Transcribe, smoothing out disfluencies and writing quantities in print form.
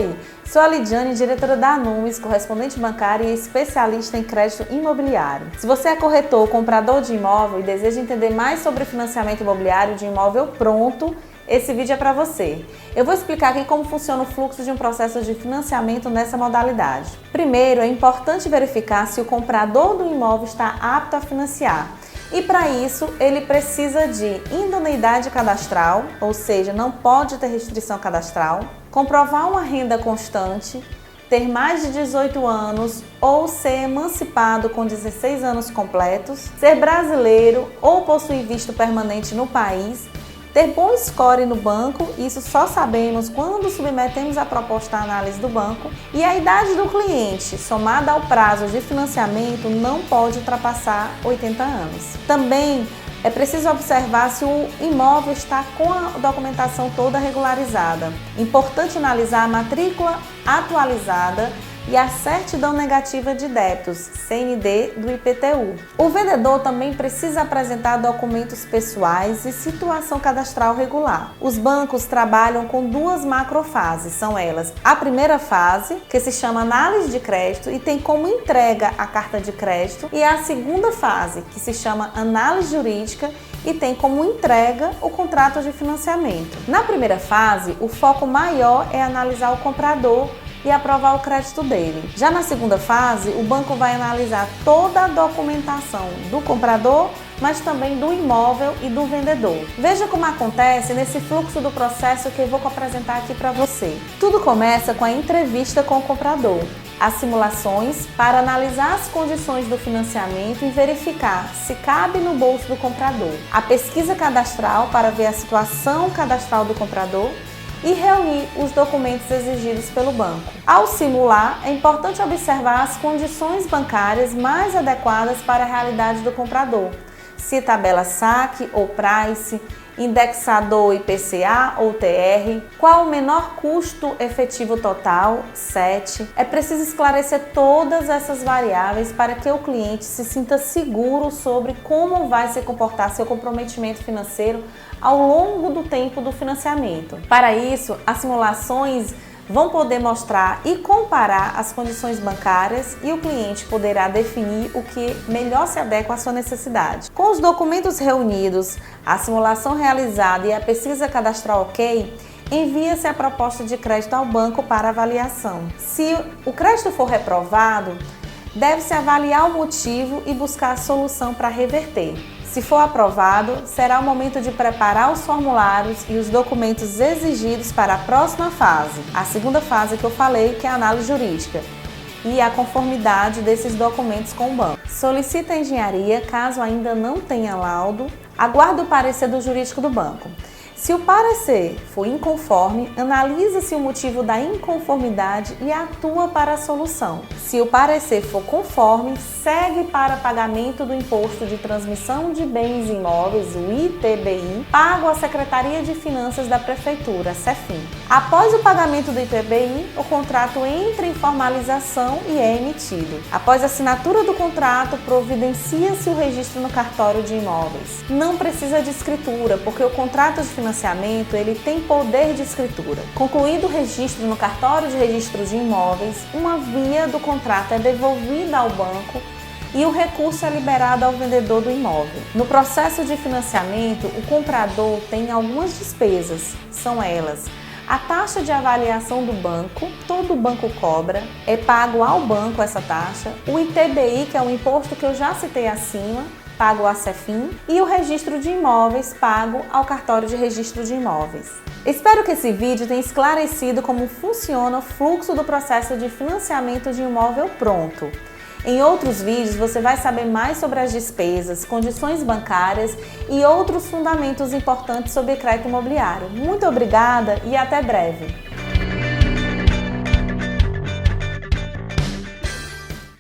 Oi, sou a Lidiane, diretora da Anumis, correspondente bancária e especialista em crédito imobiliário. Se você é corretor ou comprador de imóvel e deseja entender mais sobre financiamento imobiliário de imóvel pronto, esse vídeo é para você. Eu vou explicar aqui como funciona o fluxo de um processo de financiamento nessa modalidade. Primeiro, é importante verificar se o comprador do imóvel está apto a financiar. E para isso, ele precisa de idoneidade cadastral, ou seja, não pode ter restrição cadastral, comprovar uma renda constante, ter mais de 18 anos ou ser emancipado com 16 anos completos, ser brasileiro ou possuir visto permanente no país, ter bom score no banco, isso só sabemos quando submetemos a proposta à análise do banco, e a idade do cliente, somada ao prazo de financiamento, não pode ultrapassar 80 anos. Também é preciso observar se o imóvel está com a documentação toda regularizada. Importante analisar a matrícula atualizada e a certidão negativa de débitos, CND, do IPTU. O vendedor também precisa apresentar documentos pessoais e situação cadastral regular. Os bancos trabalham com duas macrofases, são elas: a primeira fase, que se chama análise de crédito e tem como entrega a carta de crédito, e a segunda fase, que se chama análise jurídica e tem como entrega o contrato de financiamento. Na primeira fase, o foco maior é analisar o comprador e aprovar o crédito dele. Já na segunda fase, o banco vai analisar toda a documentação do comprador, mas também do imóvel e do vendedor. Veja como acontece nesse fluxo do processo que eu vou apresentar aqui para você. Tudo começa com a entrevista com o comprador, as simulações para analisar as condições do financiamento e verificar se cabe no bolso do comprador, a pesquisa cadastral para ver a situação cadastral do comprador e reunir os documentos exigidos pelo banco. Ao simular, é importante observar as condições bancárias mais adequadas para a realidade do comprador, se tabela saque ou price, indexador IPCA ou TR, qual o menor custo efetivo total, SET. É preciso esclarecer todas essas variáveis para que o cliente se sinta seguro sobre como vai se comportar seu comprometimento financeiro ao longo do tempo do financiamento. Para isso, as simulações vão poder mostrar e comparar as condições bancárias e o cliente poderá definir o que melhor se adequa à sua necessidade. Com os documentos reunidos, a simulação realizada e a pesquisa cadastral ok, envia-se a proposta de crédito ao banco para avaliação. Se o crédito for reprovado, deve-se avaliar o motivo e buscar a solução para reverter. Se for aprovado, será o momento de preparar os formulários e os documentos exigidos para a próxima fase, a segunda fase que eu falei, que é a análise jurídica, e a conformidade desses documentos com o banco. Solicita a engenharia caso ainda não tenha laudo, aguarda o parecer do jurídico do banco. Se o parecer for inconforme, analisa-se o motivo da inconformidade e atua para a solução. Se o parecer for conforme, segue para pagamento do Imposto de Transmissão de Bens Imóveis, o ITBI, pago à Secretaria de Finanças da Prefeitura, CEFIM. Após o pagamento do ITBI, o contrato entra em formalização e é emitido. Após a assinatura do contrato, providencia-se o registro no cartório de imóveis. Não precisa de escritura, porque o contrato de financiamento ele tem poder de escritura. Concluído o registro no cartório de registro de imóveis, uma via do contrato é devolvida ao banco e o recurso é liberado ao vendedor do imóvel. No processo de financiamento, o comprador tem algumas despesas, são elas: a taxa de avaliação do banco, todo banco cobra, é pago ao banco essa taxa, o ITBI, que é o imposto que eu já citei acima, pago à CEFIM, e o registro de imóveis pago ao cartório de registro de imóveis. Espero que esse vídeo tenha esclarecido como funciona o fluxo do processo de financiamento de imóvel pronto. Em outros vídeos você vai saber mais sobre as despesas, condições bancárias e outros fundamentos importantes sobre crédito imobiliário. Muito obrigada e até breve!